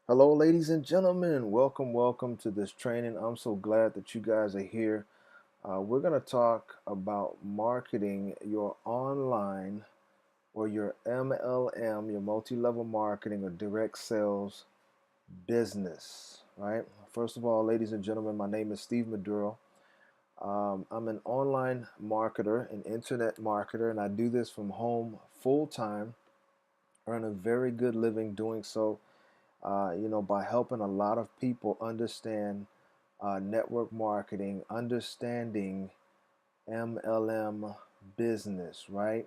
Hello, ladies and gentlemen. Welcome to this training. I'm so glad that you guys are here. We're going to talk about marketing your online or your MLM, your multi-level marketing or direct sales business, right? First of all, ladies and gentlemen, my name is Steve Maduro. I'm an online marketer, an internet marketer, and I do this from home full time, earn a very good living doing so by helping a lot of people understand network marketing, understanding MLM business, right?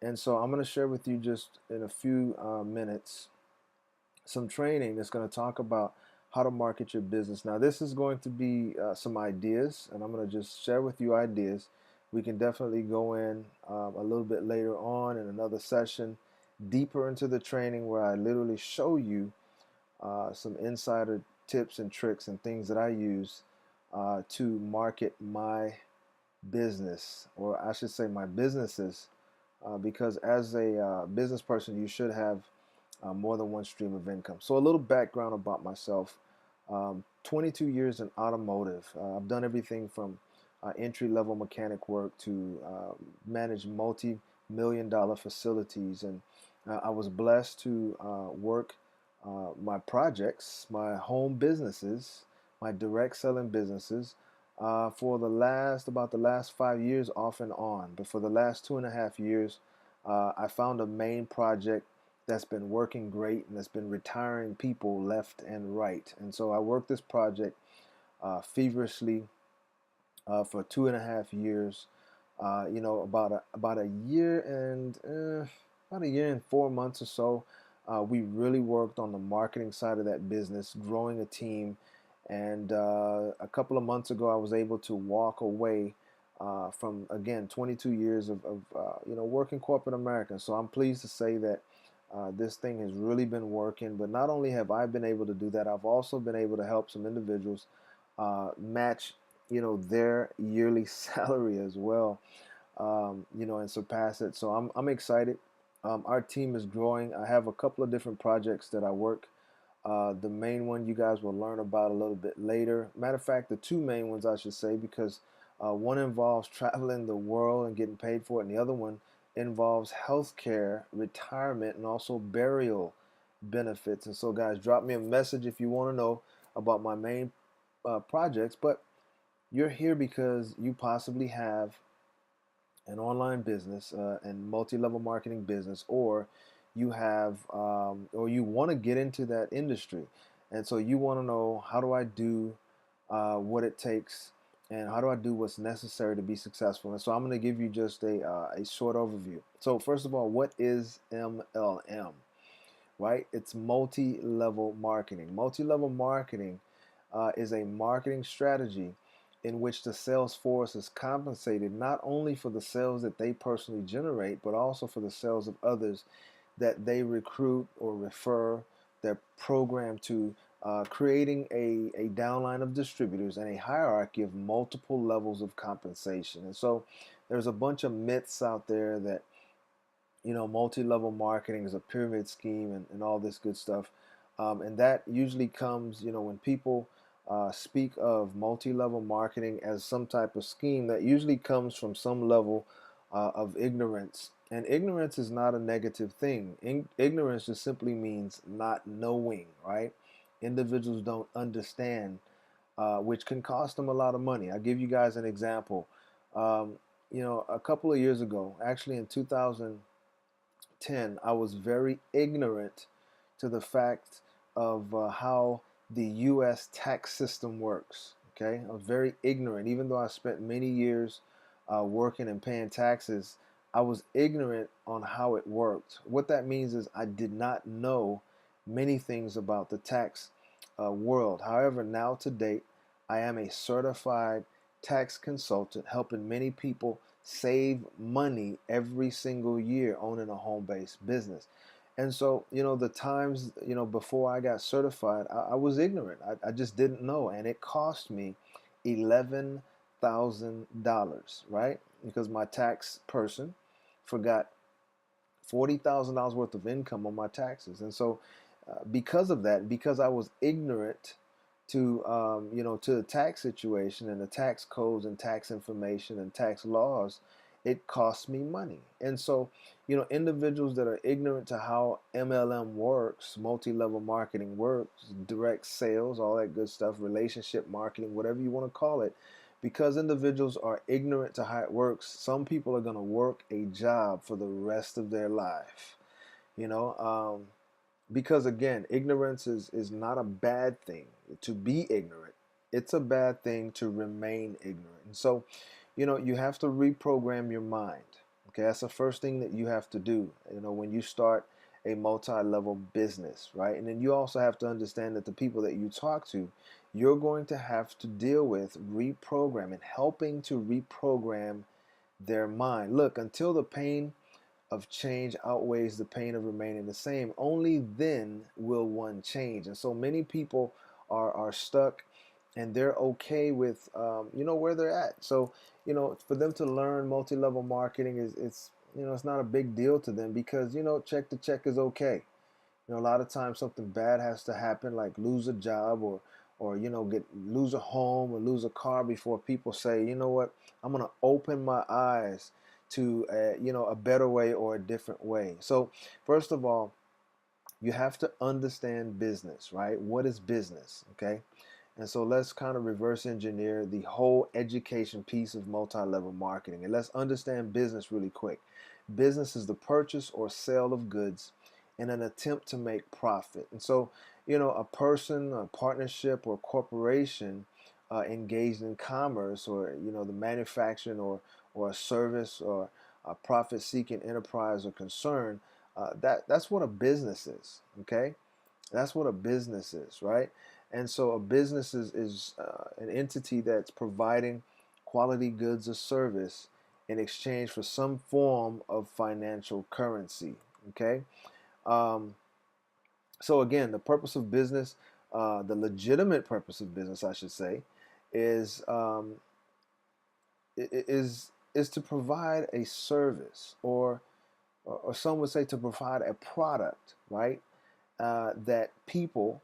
And so I'm going to share with you just in a few minutes some training that's going to talk about how to market your business. Now, this is going to be some ideas, and I'm going to just share with you ideas. We can definitely go in a little bit later on in another session deeper into the training where I literally show you some insider tips and tricks and things that I use to market my business, or I should say my businesses, because as a business person, you should have more than one stream of income. So a little background about myself. 22 years in automotive. I've done everything from entry-level mechanic work to manage multi-million-dollar facilities, and I was blessed to work my projects, my home businesses, my direct selling businesses for about the last 5 years off and on. But for the last 2.5 years, I found a main project that's been working great and that's been retiring people left and right. And so I worked this project feverishly for 2.5 years. About a year and about a year and 4 months or so. We really worked on the marketing side of that business, growing a team. And a couple of months ago, I was able to walk away from, again, 22 years of working corporate America. So I'm pleased to say that this thing has really been working. But not only have I been able to do that, I've also been able to help some individuals match, their yearly salary as well, and surpass it. So I'm excited. Our team is growing. I have a couple of different projects that I work. The main one you guys will learn about a little bit later. Matter of fact, the two main ones I should say, because one involves traveling the world and getting paid for it, and the other one involves healthcare, retirement, and also burial benefits. And so, guys, drop me a message if you want to know about my main projects. But you're here because you possibly have an online business and multi-level marketing business, or you have or you want to get into that industry, and so you want to know, how do I do what it takes, and how do I do what's necessary to be successful? And so I'm going to give you just a short overview. So first of all, what is MLM? Right? It's multi-level marketing. Multi-level marketing is a marketing strategy in which the sales force is compensated not only for the sales that they personally generate, but also for the sales of others that they recruit or refer, they're programmed to, creating a downline of distributors and a hierarchy of multiple levels of compensation. And so there's a bunch of myths out there that, multi-level marketing is a pyramid scheme and all this good stuff. And that usually comes, when people speak of multi-level marketing as some type of scheme, that usually comes from some level of ignorance. And ignorance is not a negative thing. Ignorance just simply means not knowing, right? Individuals don't understand, which can cost them a lot of money. I'll give you guys an example. A couple of years ago, actually in 2010, I was very ignorant to the fact of how the U.S. tax system works. Okay, I was very ignorant, even though I spent many years working and paying taxes. I was ignorant on how it worked. What that means is I did not know many things about the tax world. However, now to date, I am a certified tax consultant, helping many people save money every single year owning a home-based business. And so, the times, before I got certified, I was ignorant. I just didn't know. And it cost me $11,000, right? Because my tax person forgot $40,000 worth of income on my taxes. And so because of that, because I was ignorant to to the tax situation and the tax codes and tax information and tax laws, it costs me money. And so, individuals that are ignorant to how MLM works, multi-level marketing works, direct sales, all that good stuff, relationship marketing, whatever you want to call it, because individuals are ignorant to how it works, some people are going to work a job for the rest of their life. You know, because again, ignorance is not a bad thing to be ignorant. It's a bad thing to remain ignorant. And so, you have to reprogram your mind. Okay, that's the first thing that you have to do, when you start a multi-level business, right? And then you also have to understand that the people that you talk to, you're going to have to deal with reprogramming, helping to reprogram their mind. Look, until the pain of change outweighs the pain of remaining the same, only then will one change. And so many people are stuck, and they're okay with where they're at. So for them to learn multi-level marketing it's not a big deal to them, because check to check is okay. A lot of times something bad has to happen, like lose a job, or lose a home or lose a car, before people say, you know what, I'm gonna open my eyes to a better way or a different way. So first of all, you have to understand business, right? What is business? Okay. And so let's kind of reverse engineer the whole education piece of multi-level marketing. And let's understand business really quick. Business is the purchase or sale of goods in an attempt to make profit. And so, a person, a partnership, or corporation engaged in commerce, or, the manufacturing or a service, or a profit-seeking enterprise or concern, that's what a business is, okay? That's what a business is, right? And so a business is an entity that's providing quality goods or service in exchange for some form of financial currency, okay? Um, so again, the purpose of business, the legitimate purpose of business, I should say, is is to provide a service, or some would say to provide a product, right? That people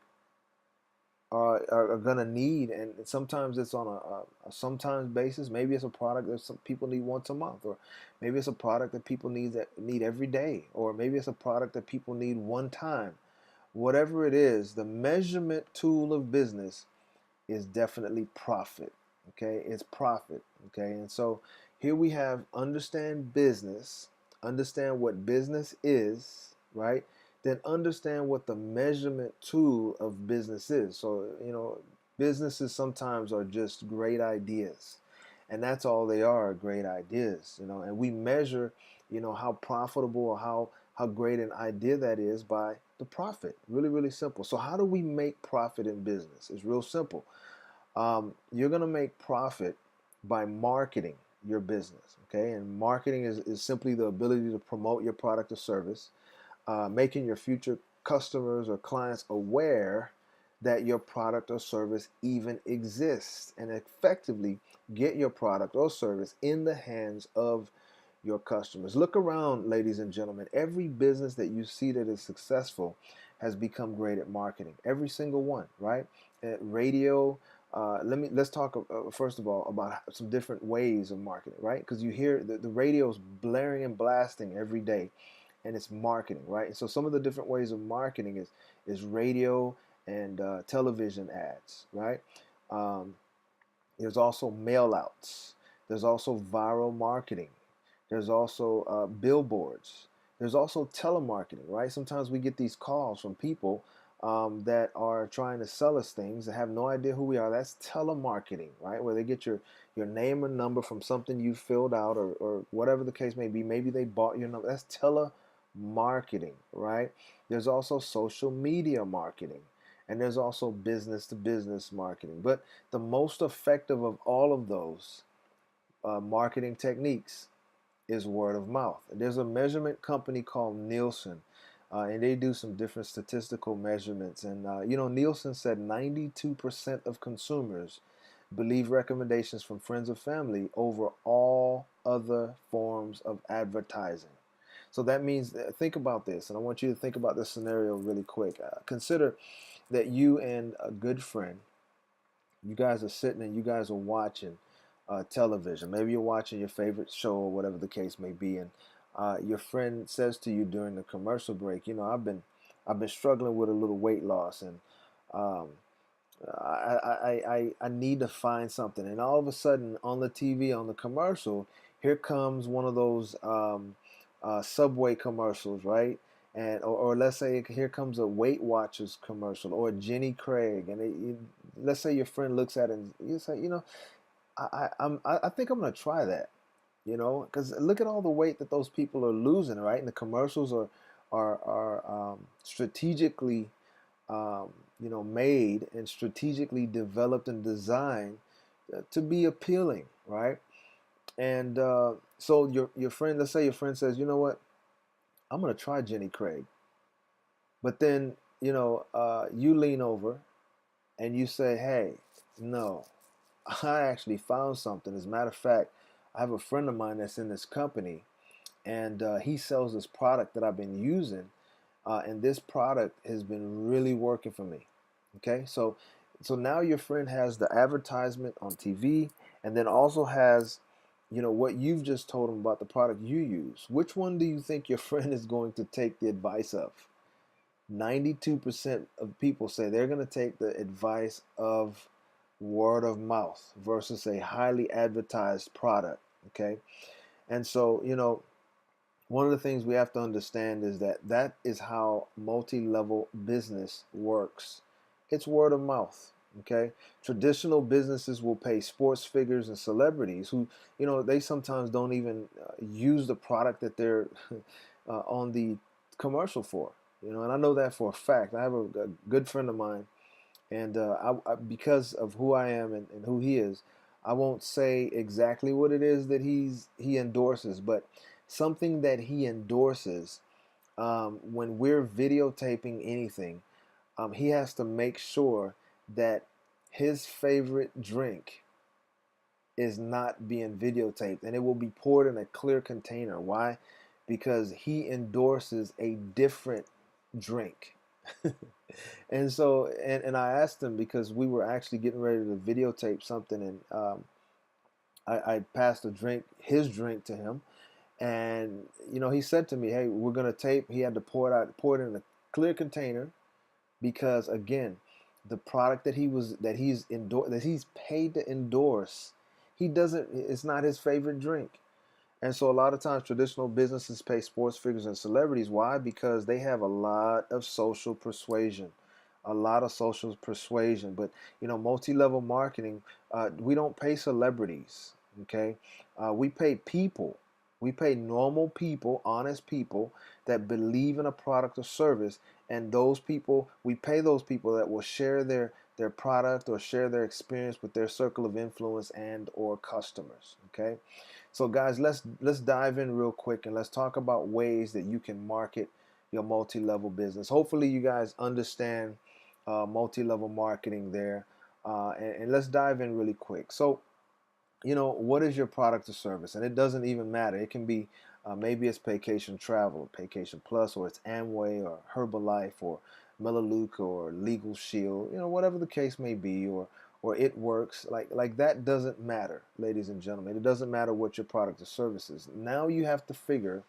are going to need, and sometimes it's on a sometimes basis. Maybe it's a product that some people need once a month, or maybe it's a product that people need every day, or maybe it's a product that people need one time. Whatever it is, the measurement tool of business is definitely profit. Okay, it's profit. Okay, and so here we have understand business, understand what business is, right? Then understand what the measurement tool of business is. So, businesses sometimes are just great ideas. And that's all they are, great ideas, and we measure, how profitable, or how great an idea that is, by the profit. Really, really simple. So how do we make profit in business? It's real simple. You're going to make profit by marketing your business, okay? And marketing is simply the ability to promote your product or service, making your future customers or clients aware that your product or service even exists, and effectively get your product or service in the hands of your customers. Look around, ladies and gentlemen. Every business that you see that is successful has become great at marketing. Every single one, right? At radio. Let's talk first of all about some different ways of marketing, right? Because you hear the radio's blaring and blasting every day, and it's marketing, right? And so some of the different ways of marketing is radio and television ads, right? Um, there's also mail outs. There's also viral marketing. There's also billboards. There's also telemarketing, right? Sometimes we get these calls from people that are trying to sell us things that have no idea who we are. That's telemarketing, right? Where they get your name or number from something you filled out, or whatever the case may be. Maybe they bought your number. That's telemarketing, right? There's also social media marketing. And there's also business to business marketing. But the most effective of all of those marketing techniques is word of mouth. There's a measurement company called Nielsen, and they do some different statistical measurements. And Nielsen said 92% of consumers believe recommendations from friends or family over all other forms of advertising. So that means, think about this, and I want you to think about this scenario really quick. Consider that you and a good friend, you guys are sitting and you guys are watching television. Maybe you're watching your favorite show or whatever the case may be, and your friend says to you during the commercial break, you know, I've been struggling with a little weight loss, and um, I need to find something. And all of a sudden, on the TV, on the commercial, here comes one of those Subway commercials, right? And or let's say here comes a Weight Watchers commercial or Jenny Craig, and let's say your friend looks at it and you say, you know, I think I'm gonna try that, you know, because look at all the weight that those people are losing, right? And the commercials are strategically you know, made and strategically developed and designed to be appealing, right? And so your friend, let's say your friend says, you know what, I'm gonna try Jenny Craig, but then you know you lean over and you say, hey, no, I actually found something. As a matter of fact, I have a friend of mine that's in this company, and he sells this product that I've been using, and this product has been really working for me. Okay, so now your friend has the advertisement on TV, and then also has, you know, what you've just told him about the product you use. Which one do you think your friend is going to take the advice of? 92% of people say they're going to take the advice of word of mouth versus a highly advertised product. Okay, and so you know, one of the things we have to understand is that that is how multi-level business works. It's word of mouth. Okay, traditional businesses will pay sports figures and celebrities who, you know, they sometimes don't even use the product that they're on the commercial for. You know, and I know that for a fact. I have a good friend of mine, and because of who I am and who he is, I won't say exactly what it is that he endorses, but something that he endorses, when we're videotaping anything, he has to make sure that his favorite drink is not being videotaped, and it will be poured in a clear container. Why? Because he endorses a different drink. And so, and I asked him because we were actually getting ready to videotape something, and I passed his drink to him, and you know, he said to me, "Hey, we're gonna tape." He had to pour it in a clear container because, again, the product that he's paid to endorse, he doesn't. It's not his favorite drink. And so a lot of times traditional businesses pay sports figures and celebrities. Why? Because they have a lot of social persuasion. A lot of social persuasion. But you know, multi-level marketing, we don't pay celebrities. Okay, we pay people. We pay normal people, honest people that believe in a product or service, and those people, we pay those people that will share their product or share their experience with their circle of influence and or customers. Okay, so guys, let's dive in real quick and let's talk about ways that you can market your multi-level business. Hopefully, you guys understand multi-level marketing there, and let's dive in really quick. So, you know, what is your product or service? And it doesn't even matter. It can be maybe it's Vacation Travel, Vacation Plus, or it's Amway or Herbalife or Melaleuca or Legal Shield, you know, whatever the case may be, or It Works. Like that doesn't matter, ladies and gentlemen. It doesn't matter what your product or service is. Now you have to figure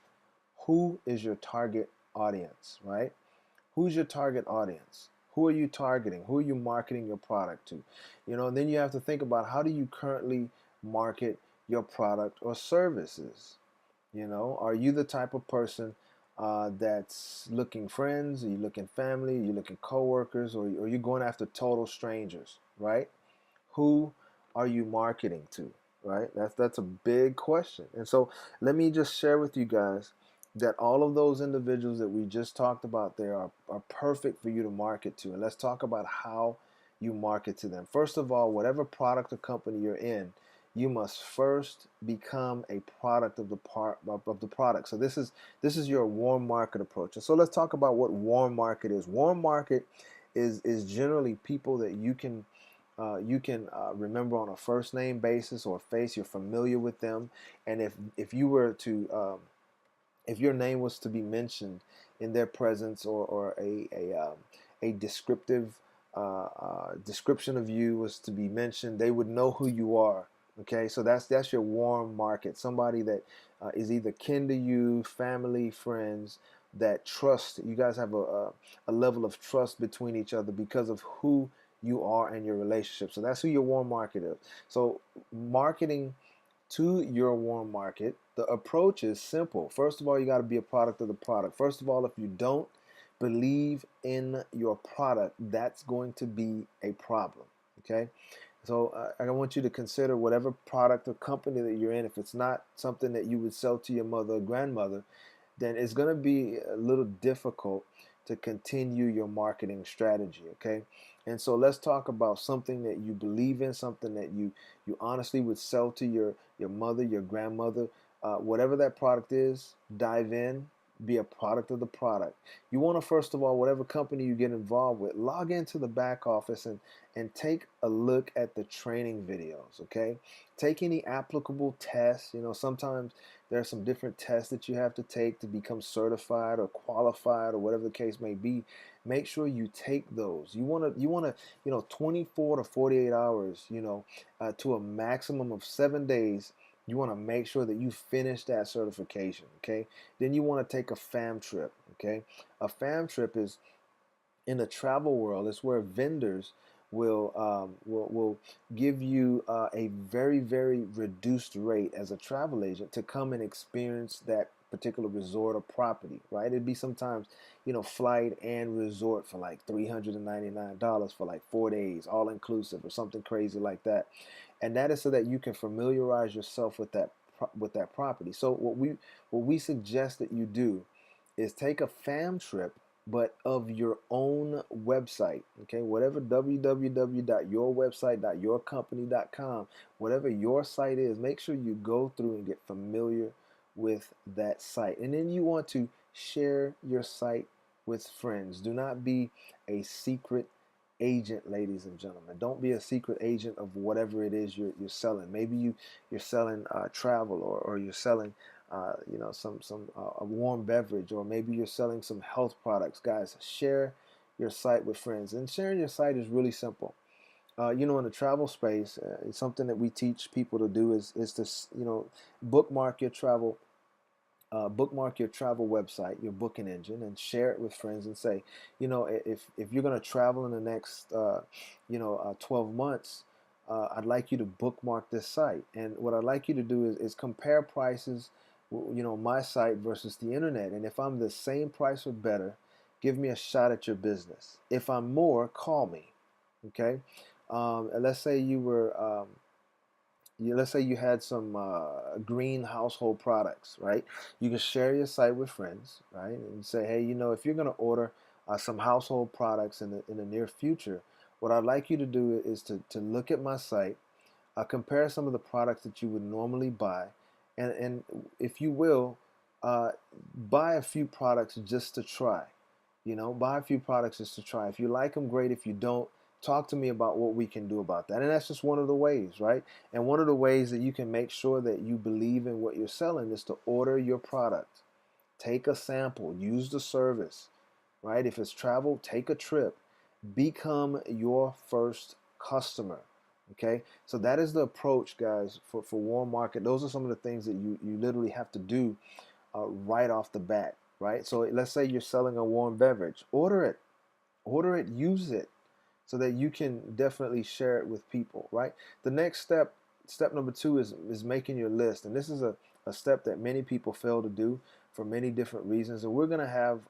who is your target audience, right? Who's your target audience? Who are you targeting? Who are you marketing your product to? You know, and then you have to think about how do you currently market your product or services? You know, are you the type of person that's looking friends? Are you looking family? Are you looking coworkers? Or are you going after total strangers, right? Who are you marketing to, right? That's a big question. And so let me just share with you guys that all of those individuals that we just talked about there are perfect for you to market to. And let's talk about how you market to them. First of all, whatever product or company you're in, you must first become a product of the product. So this is your warm market approach. And so let's talk about what warm market is. Warm market is generally people that you can remember on a first name basis or face. You're familiar with them, and if you were to if your name was to be mentioned in their presence, or a descriptive description of you was to be mentioned, they would know who you are. Okay, so that's your warm market. Somebody that is either kin to you, family, friends, that trust. You guys have a level of trust between each other because of who you are and your relationship. So that's who your warm market is. So marketing to your warm market, the approach is simple. First of all, you got to be a product of the product. First of all, if you don't believe in your product, that's going to be a problem. Okay, so I want you to consider whatever product or company that you're in. If it's not something that you would sell to your mother or grandmother, then it's going to be a little difficult to continue your marketing strategy. Okay, and so let's talk about something that you believe in, something that you honestly would sell to your mother, your grandmother, whatever that product is. Dive in, be a product of the product. You want to, first of all, whatever company you get involved with, log into the back office and take a look at the training videos. Okay, take any applicable tests. Sometimes there are some different tests that you have to take to become certified or qualified, or whatever the case may be. Make sure you take those. You want to 24 to 48 hours, to a maximum of 7 days. You want to make sure that you finish that certification. Okay, then you want to take a fam trip. Okay, a fam trip is, in the travel world, it's where vendors will give you a very, very reduced rate as a travel agent to come and experience that particular resort or property. Right, it'd be sometimes flight and resort for like $399 for like 4 days, all inclusive, or something crazy like that. And that is so that you can familiarize yourself with that property. So what we suggest that you do is take a fam trip, but of your own website. Okay, whatever, www.yourwebsite.yourcompany.com, whatever your site is, make sure you go through and get familiar with that site. And then you want to share your site with friends. Do not be a secret agent, ladies and gentlemen. Don't be a secret agent of whatever it is you're selling. Maybe you're selling travel, or you're selling some a warm beverage, or maybe you're selling some health products. Guys, share your site with friends. And sharing your site is really simple. In the travel space, it's something that we teach people to do is to bookmark your travel bookmark your travel website, your booking engine, and share it with friends and say, if you're going to travel in the next 12 months, I'd like you to bookmark this site. And what I'd like you to do is compare prices, my site versus the internet. And if I'm the same price or better, give me a shot at your business. If I'm more, call me. Okay. And let's say you had some green household products, right? You can share your site with friends, right? And say, hey, if you're going to order some household products in the near future, what I'd like you to do is to look at my site, compare some of the products that you would normally buy, and if you will, buy a few products just to try. Buy a few products just to try. If you like them, great. If you don't, talk to me about what we can do about that. And that's just one of the ways, right? And one of the ways that you can make sure that you believe in what you're selling is to order your product. Take a sample, use the service, right? If it's travel, take a trip. Become your first customer. Okay, so that is the approach, guys, for warm market. Those are some of the things that you literally have to do right off the bat, right? So let's say you're selling a warm beverage. Order it, use it, so that you can definitely share it with people, right? The next step number 2, is making your list. And this is a step that many people fail to do for many different reasons. And we're going to have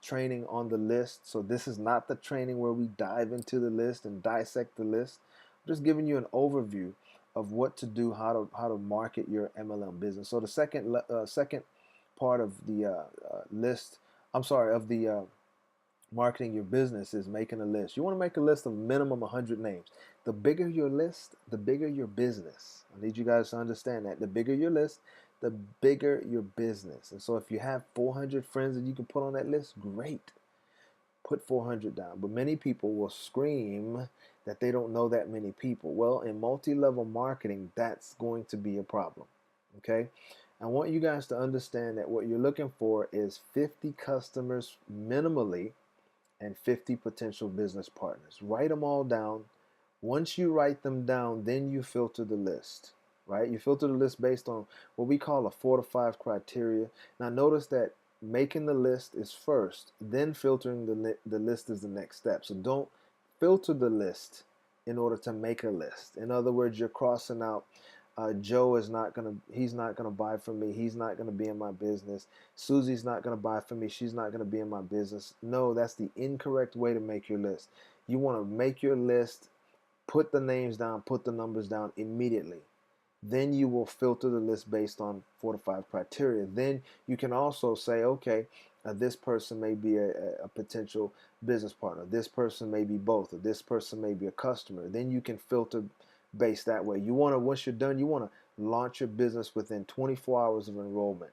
training on the list. So this is not the training where we dive into the list and dissect the list. I'm just giving you an overview of what to do, how to market your MLM business. So the second part of the list, I'm sorry, of the marketing your business, is making a list. You want to make a list of minimum 100 names. The bigger your list, the bigger your business. I need you guys to understand that. The bigger your list, the bigger your business. And so if you have 400 friends that you can put on that list, great. Put 400 down. But many people will scream that they don't know that many people. Well, in multi-level marketing, that's going to be a problem. Okay? I want you guys to understand that what you're looking for is 50 customers minimally and 50 potential business partners. Write them all down. Once you write them down, then you filter the list, right? You filter the list based on what we call a 4 to 5 criteria. Now notice that making the list is first, then filtering the list is the next step. So don't filter the list in order to make a list. In other words, you're crossing out Joe is not gonna. He's not gonna buy from me. He's not gonna be in my business. Susie's not gonna buy from me. She's not gonna be in my business. No, that's the incorrect way to make your list. You want to make your list, put the names down, put the numbers down immediately. Then you will filter the list based on 4 to 5 criteria. Then you can also say, okay, this person may be a potential business partner. This person may be both, or this person may be a customer. Then you can filter based that way. You want to, once you're done, you want to launch your business within 24 hours of enrollment.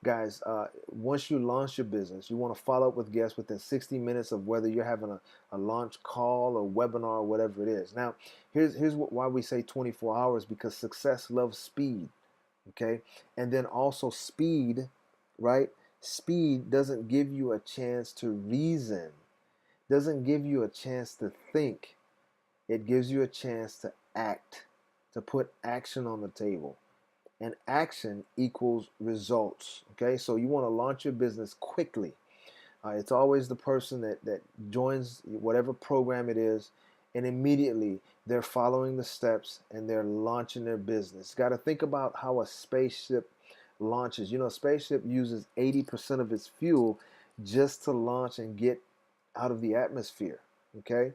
Guys, once you launch your business, you want to follow up with guests within 60 minutes of whether you're having a launch call or webinar or whatever it is. Now, here's why we say 24 hours, because success loves speed, okay? And then also speed, right? Speed doesn't give you a chance to reason, doesn't give you a chance to think. It gives you a chance to act, to put action on the table. And action equals results. Okay, so you want to launch your business quickly. It's always the person that joins whatever program it is, and immediately they're following the steps and they're launching their business. Got to think about how a spaceship launches. You know, a spaceship uses 80% of its fuel just to launch and get out of the atmosphere. Okay,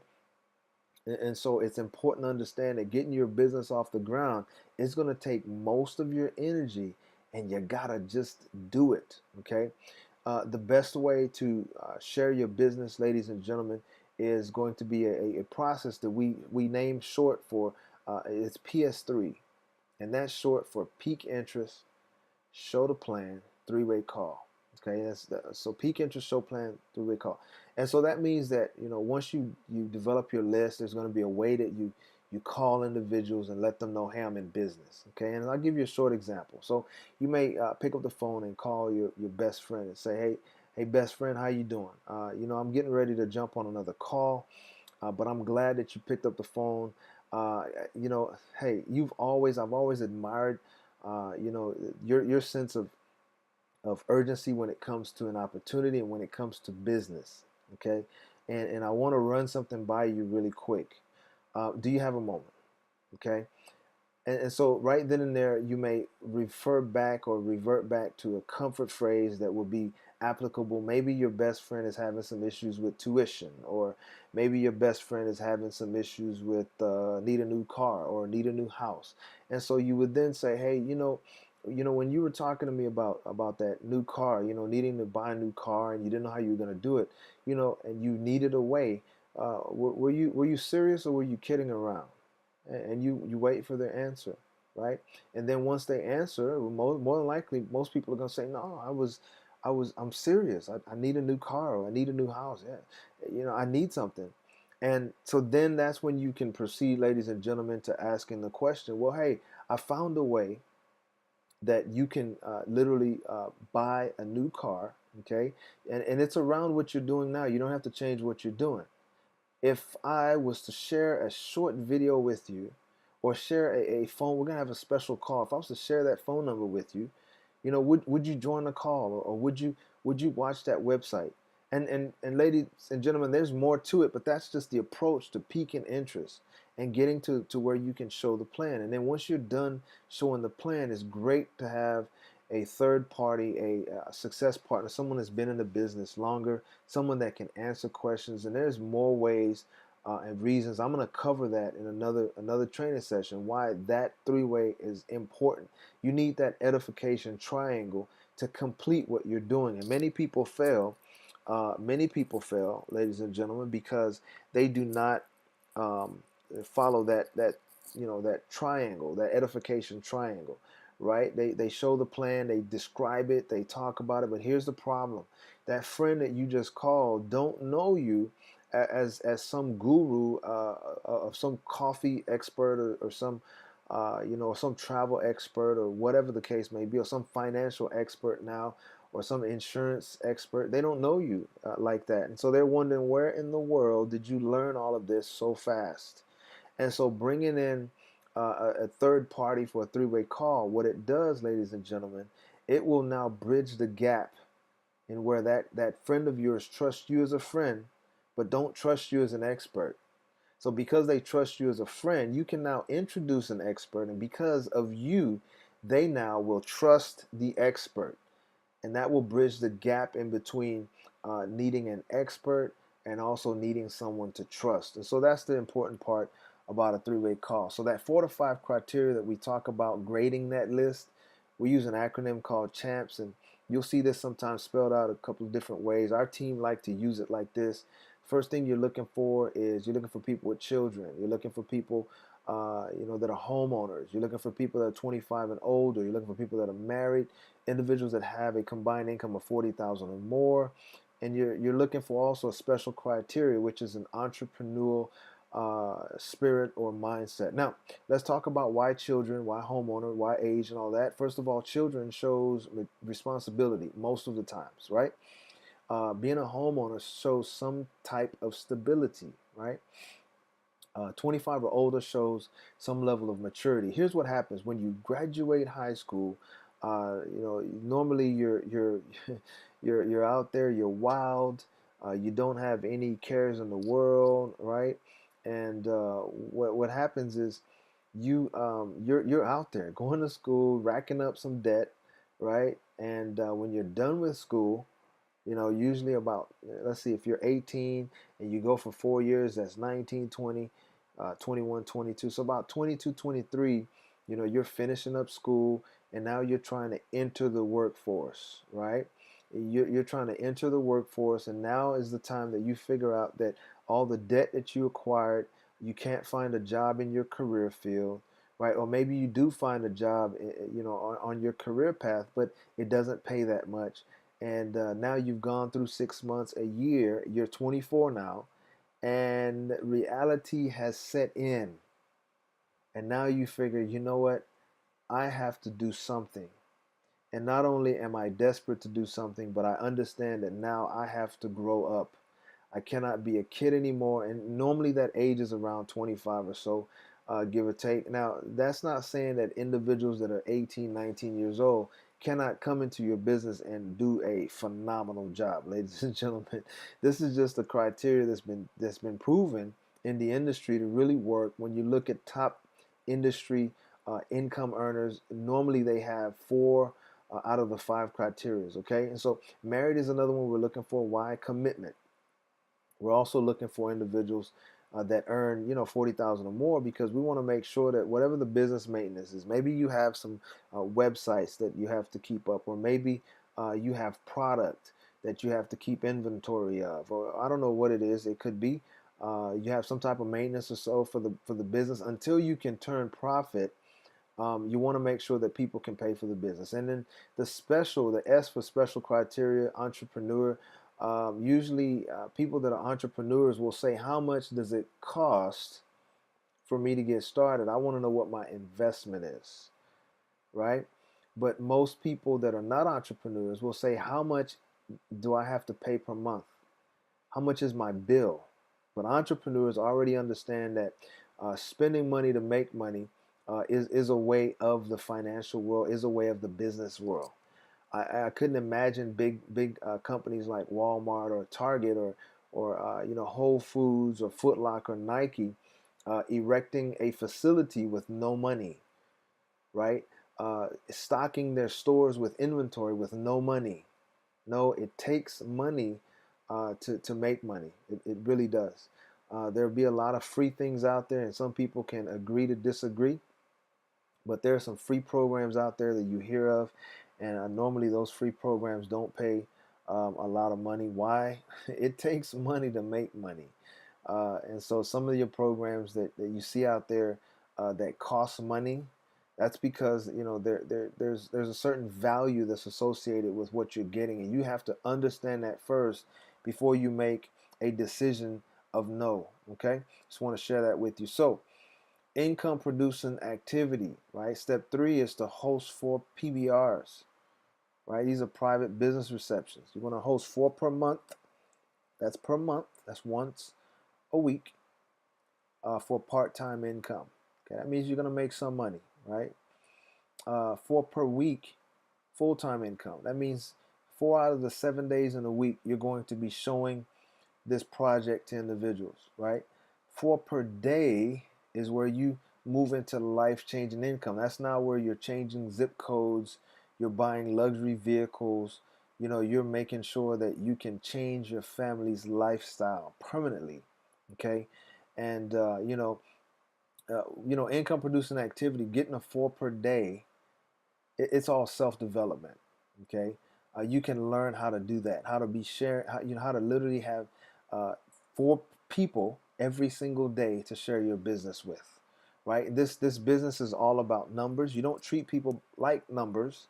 and so it's important to understand that getting your business off the ground is going to take most of your energy, and you got to just do it, okay? The best way to share your business, ladies and gentlemen, is going to be a process that we name short for, it's PS3, and that's short for peak interest, show the plan, three-way call. Okay, so peak interest, show plan, three-way call. And so that means that, you know, once you develop your list, there's going to be a way that you call individuals and let them know, hey, I'm in business. Okay, and I'll give you a short example. So you may pick up the phone and call your best friend and say, hey, best friend, how you doing? You know, I'm getting ready to jump on another call, but I'm glad that you picked up the phone. You know, hey, I've always admired, you know, your sense of urgency when it comes to an opportunity and when it comes to business. Okay, and I want to run something by you really quick. Do you have a moment? Okay, and so right then and there, you may refer back or revert back to a comfort phrase that will be applicable. Maybe your best friend is having some issues with tuition, or maybe your best friend is having some issues with need a new car or need a new house. And so you would then say, hey, when you were talking to me about that new car, you know, needing to buy a new car, and you didn't know how you were going to do it, you know, and you needed a way. Were you serious, or were you kidding around? And you wait for their answer, right? And then once they answer, more than likely, most people are gonna say, no, I'm serious. I need a new car, or I need a new house. Yeah, you know, I need something. And so then that's when you can proceed, ladies and gentlemen, to asking the question, well, hey, I found a way that you can literally buy a new car, okay? And it's around what you're doing now. You don't have to change what you're doing. If I was to share a short video with you, or share a phone, we're gonna have a special call. If I was to share that phone number with you, you know, would you join the call, or would you watch that website? And ladies and gentlemen, there's more to it, but that's just the approach to peaking interest and getting to where you can show the plan. And then once you're done showing the plan, it's great to have a third party, a success partner, someone that's been in the business longer, someone that can answer questions. And there's more ways and reasons. I'm going to cover that in another training session, why that three-way is important. You need that edification triangle to complete what you're doing. And many people fail, ladies and gentlemen, because they do not follow that triangle, that edification triangle, right? They show the plan, they describe it, they talk about it, but here's the problem. That friend that you just called don't know you as some guru of some coffee expert, or some some travel expert or whatever the case may be, or some financial expert now, or some insurance expert. They don't know you like that. And so they're wondering, where in the world did you learn all of this so fast? And so bringing in a third party for a three-way call, what it does, ladies and gentlemen, it will now bridge the gap in where that friend of yours trusts you as a friend, but don't trust you as an expert. So because they trust you as a friend, you can now introduce an expert, and because of you, they now will trust the expert, and that will bridge the gap in between needing an expert and also needing someone to trust. And so that's the important part about a three-way call. So that 4 to 5 criteria that we talk about grading that list, we use an acronym called CHAMPS, and you'll see this sometimes spelled out a couple of different ways. Our team like to use it like this. First thing you're looking for is you're looking for people with children. You're looking for people that are homeowners. You're looking for people that are 25 and older. You're looking for people that are married, individuals that have a combined income of 40,000 or more, and you're looking for also a special criteria, which is an entrepreneurial spirit or mindset. Now, let's talk about why children, why homeowner, why age, and all that. First of all, children shows responsibility most of the times, right? Being a homeowner shows some type of stability, right? 25 or older shows some level of maturity. Here's what happens when you graduate high school. Normally you're you're out there, you're wild, you don't have any cares in the world, right? And what happens is you're out there going to school, racking up some debt, right? And when you're done with school, usually about, let's see, if you're 18 and you go for 4 years, that's 19, 20, 21, 22. So about 22, 23, you're finishing up school, and now you're trying to enter the workforce, right? You're trying to enter the workforce, and now is the time that you figure out that all the debt that you acquired, you can't find a job in your career field, right? Or maybe you do find a job, on your career path, but it doesn't pay that much. And now you've gone through 6 months, a year, you're 24 now, and reality has set in. And now you figure, you know what? I have to do something. And not only am I desperate to do something, but I understand that now I have to grow up. I cannot be a kid anymore. And normally that age is around 25 or so, give or take. Now, that's not saying that individuals that are 18, 19 years old cannot come into your business and do a phenomenal job, ladies and gentlemen. This is just a criteria that's been proven in the industry to really work. When you look at top industry income earners, normally they have four out of the five criterias. Okay, and so married is another one we're looking for. Why? Commitment. We're also looking for individuals that earn, 40,000 or more, because we want to make sure that whatever the business maintenance is, maybe you have some websites that you have to keep up, or maybe you have product that you have to keep inventory of, or I don't know what it is. It could be you have some type of maintenance or so for the business until you can turn profit. You want to make sure that people can pay for the business. And then the S for special criteria, entrepreneur. Usually, people that are entrepreneurs will say, how much does it cost for me to get started? I want to know what my investment is, right? But most people that are not entrepreneurs will say, how much do I have to pay per month? How much is my bill? But entrepreneurs already understand that spending money to make money is a way of the financial world, is a way of the business world. I couldn't imagine big companies like Walmart or Target or Whole Foods or Foot Locker or Nike erecting a facility with no money, right? Stocking their stores with inventory with no money. No, it takes money to make money. It really does. There'll be a lot of free things out there, and some people can agree to disagree. But there are some free programs out there that you hear of, and normally those free programs don't pay a lot of money. Why? It takes money to make money. And so some of your programs that you see out there that cost money, that's because there's a certain value that's associated with what you're getting, and you have to understand that first before you make a decision of no. Okay, just want to share that with you. So income producing activity, right? Step 3 is to host 4 PBRs, right? These are private business receptions. You want to host 4 per month. That's per month. That's once a week for part-time income. Okay, that means you're going to make some money, right? 4 per week, full-time income. That means 4 out of the 7 days in a week, you're going to be showing this project to individuals, right? 4 per day is where you move into life-changing income. That's now where you're changing zip codes, you're buying luxury vehicles, you're making sure that you can change your family's lifestyle permanently, okay? And income producing activity, getting a 4 per day, it's all self-development, okay? You can learn how to do that, how to be sharing, how to literally have 4 people every single day to share your business with, right? This business is all about numbers. You don't treat people like numbers,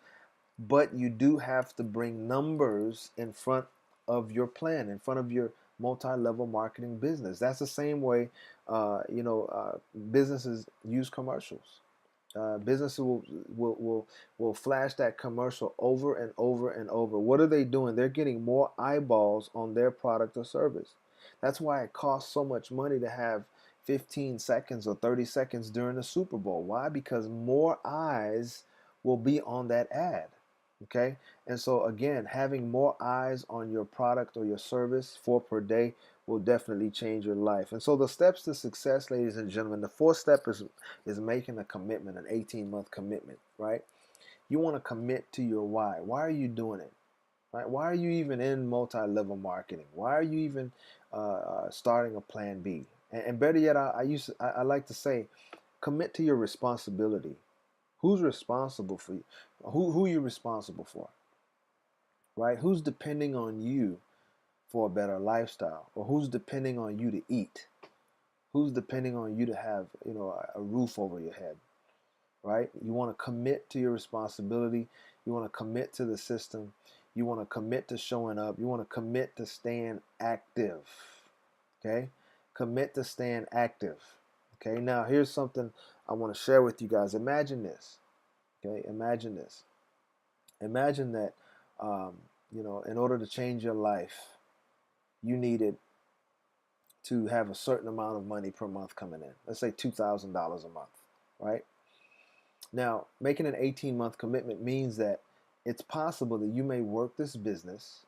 but you do have to bring numbers in front of your plan, in front of your multi-level marketing business. That's the same way, businesses use commercials. Businesses will flash that commercial over and over and over. What are they doing? They're getting more eyeballs on their product or service. That's why it costs so much money to have 15 seconds or 30 seconds during the Super Bowl. Why? Because more eyes will be on that ad. Okay, and so again, having more eyes on your product or your service, 4 per day, will definitely change your life. And so the steps to success, ladies and gentlemen, the 4th step is making a commitment, an 18-month commitment, right? You want to commit to your why. Why are you doing it? Right? Why are you even in multi-level marketing? Why are you even starting a plan B? And better yet, I like to say, commit to your responsibility. Who's responsible for you? Who are you responsible for? Right? Who's depending on you for a better lifestyle? Or who's depending on you to eat? Who's depending on you to have, a roof over your head? Right? You want to commit to your responsibility. You want to commit to the system. You want to commit to showing up. You want to commit to staying active. Okay? Commit to staying active. Okay? Now, here's something I want to share with you guys. Imagine this. Okay? Imagine this. Imagine that, in order to change your life, you needed to have a certain amount of money per month coming in. Let's say $2,000 a month, right? Now, making an 18-month commitment means that it's possible that you may work this business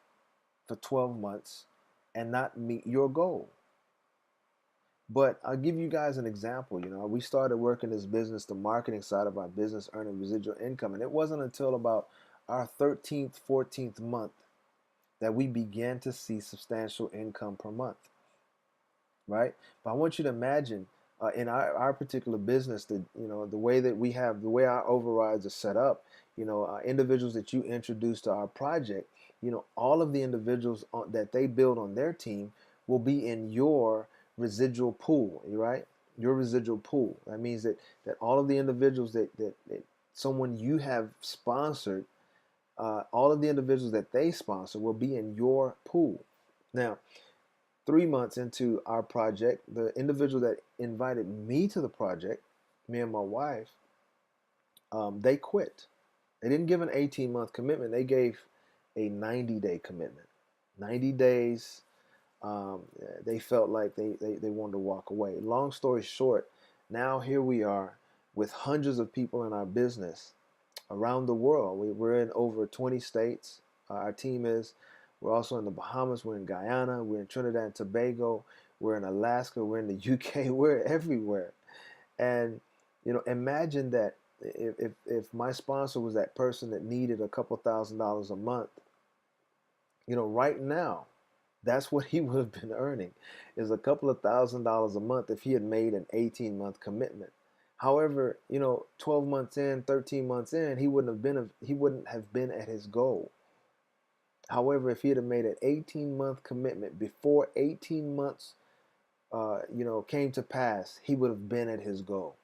for 12 months and not meet your goal. But I'll give you guys an example. We started working this business, the marketing side of our business, earning residual income. And it wasn't until about our 13th, 14th month that we began to see substantial income per month, right? But I want you to imagine in our particular business that, the way that the way our overrides are set up, individuals that you introduce to our project, all of the individuals that they build on their team will be in your residual pool, right? Your residual pool. That means that all of the individuals that someone you have sponsored, all of the individuals that they sponsor will be in your pool. Now, 3 months into our project, the individual that invited me to the project, me and my wife, they quit. They didn't give an 18-month commitment. They gave a 90-day commitment. 90 days. They felt like they wanted to walk away. Long story short, now here we are with hundreds of people in our business around the world. We're in over 20 states. Our team is. We're also in the Bahamas. We're in Guyana. We're in Trinidad and Tobago. We're in Alaska. We're in the UK. We're everywhere. And imagine that if my sponsor was that person that needed a couple $1,000s a month, right now, that's what he would have been earning, is a couple of $1,000s a month if he had made an 18-month commitment. However, 12 months in, 13 months in, he wouldn't have been at his goal. However, if he had made an 18-month commitment before 18 months, came to pass, he would have been at his goal.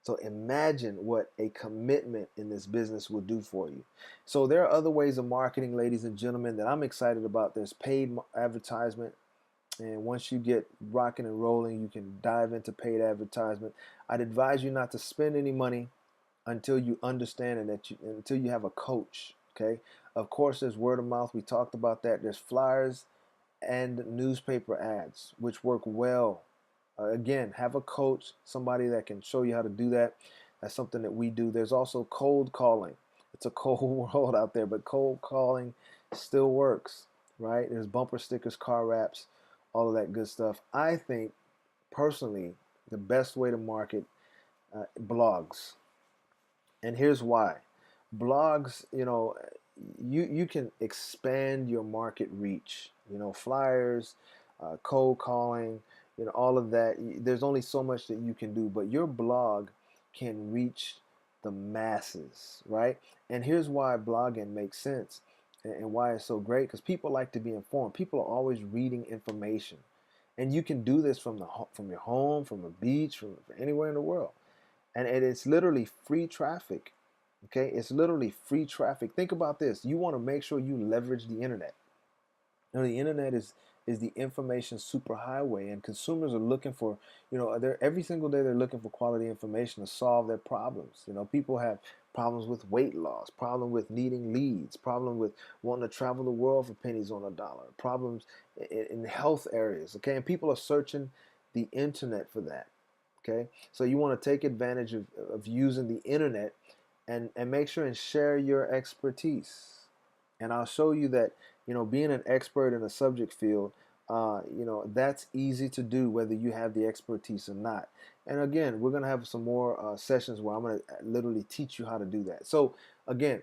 So imagine what a commitment in this business will do for you. So there are other ways of marketing, ladies and gentlemen, that I'm excited about. There's paid advertisement. And once you get rocking and rolling, you can dive into paid advertisement. I'd advise you not to spend any money until you understand and until you have a coach. Okay. Of course, there's word of mouth. We talked about that. There's flyers and newspaper ads, which work well. Again, have a coach, somebody that can show you how to do that. That's something that we do. There's also cold calling. It's a cold world out there, but cold calling still works, right? There's bumper stickers, car wraps, all of that good stuff. I think personally, the best way to market blogs, and here's why. Blogs, you can expand your market reach. Flyers, cold calling, all of that. There's only so much that you can do, but your blog can reach the masses, right? And here's why blogging makes sense and why it's so great, because people like to be informed. People are always reading information, and you can do this from your home, from a beach, from anywhere in the world, and it's literally free traffic. Okay, it's literally free traffic. Think about this. You want to make sure you leverage the internet. The internet is the information superhighway, and consumers are looking for, they're every single day they're looking for quality information to solve their problems. People have problems with weight loss, problem with needing leads, problem with wanting to travel the world for pennies on a dollar, problems in health areas. Okay, and people are searching the internet for that. Okay, so you want to take advantage of using the internet and make sure and share your expertise. And I'll show you that, being an expert in a subject field, that's easy to do whether you have the expertise or not. And again, we're going to have some more sessions where I'm going to literally teach you how to do that. So again,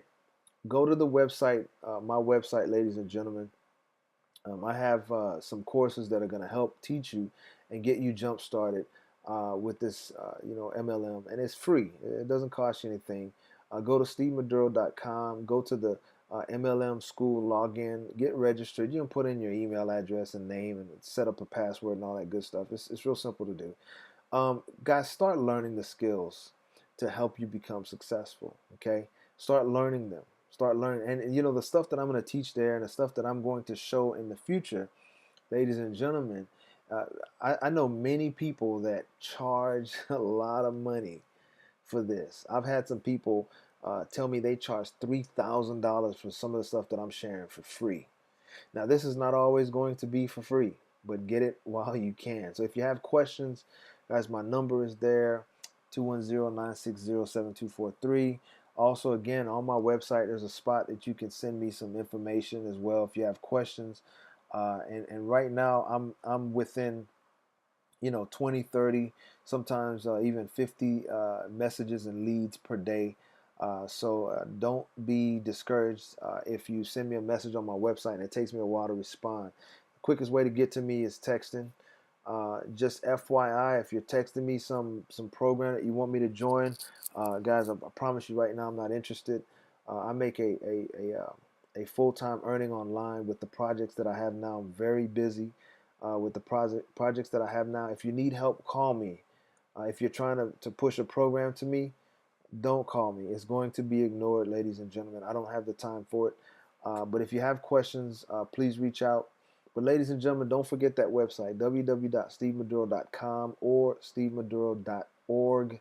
go to the website, my website, ladies and gentlemen. I have some courses that are going to help teach you and get you jump started with this, MLM, and it's free. It doesn't cost you anything. Go to stevemaduro.com. Go to the MLM school, log in, get registered. You can put in your email address and name and set up a password and all that good stuff. It's real simple to do. Guys, start learning the skills to help you become successful. Okay, start learning them. Start learning, and the stuff that I'm going to teach there, and the stuff that I'm going to show in the future, ladies and gentlemen. Uh, I know many people that charge a lot of money for this. I've had some people tell me they charge $3,000 for some of the stuff that I'm sharing for free. Now, this is not always going to be for free, but get it while you can. So if you have questions, guys, my number is there, 210-960-7243. Also, again, on my website, there's a spot that you can send me some information as well if you have questions. And right now, I'm within 20, 30, sometimes even 50 messages and leads per day. So don't be discouraged if you send me a message on my website and it takes me a while to respond. The quickest way to get to me is texting. Just FYI, if you're texting me some program that you want me to join, guys, I promise you right now I'm not interested. I make a full-time earning online with the projects that I have now. I'm very busy with the projects that I have now. If you need help, call me. If you're trying to push a program to me, don't call me. It's going to be ignored, ladies and gentlemen. I don't have the time for it. But if you have questions, please reach out. But ladies and gentlemen, don't forget that website, www.stevemaduro.com or stevemaduro.org.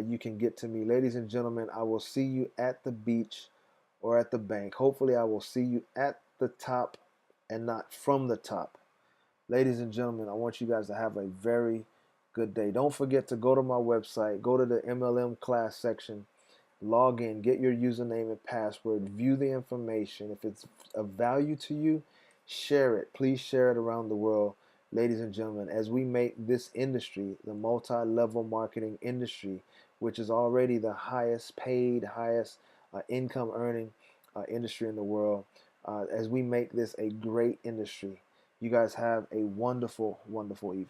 You can get to me. Ladies and gentlemen, I will see you at the beach or at the bank. Hopefully, I will see you at the top and not from the top. Ladies and gentlemen, I want you guys to have a very good day. Don't forget to go to my website, go to the MLM class section, log in, get your username and password, view the information. If it's of value to you, share it. Please share it around the world, ladies and gentlemen, as we make this industry, the multi-level marketing industry, which is already the highest paid, highest income earning industry in the world, as we make this a great industry. You guys have a wonderful, wonderful evening.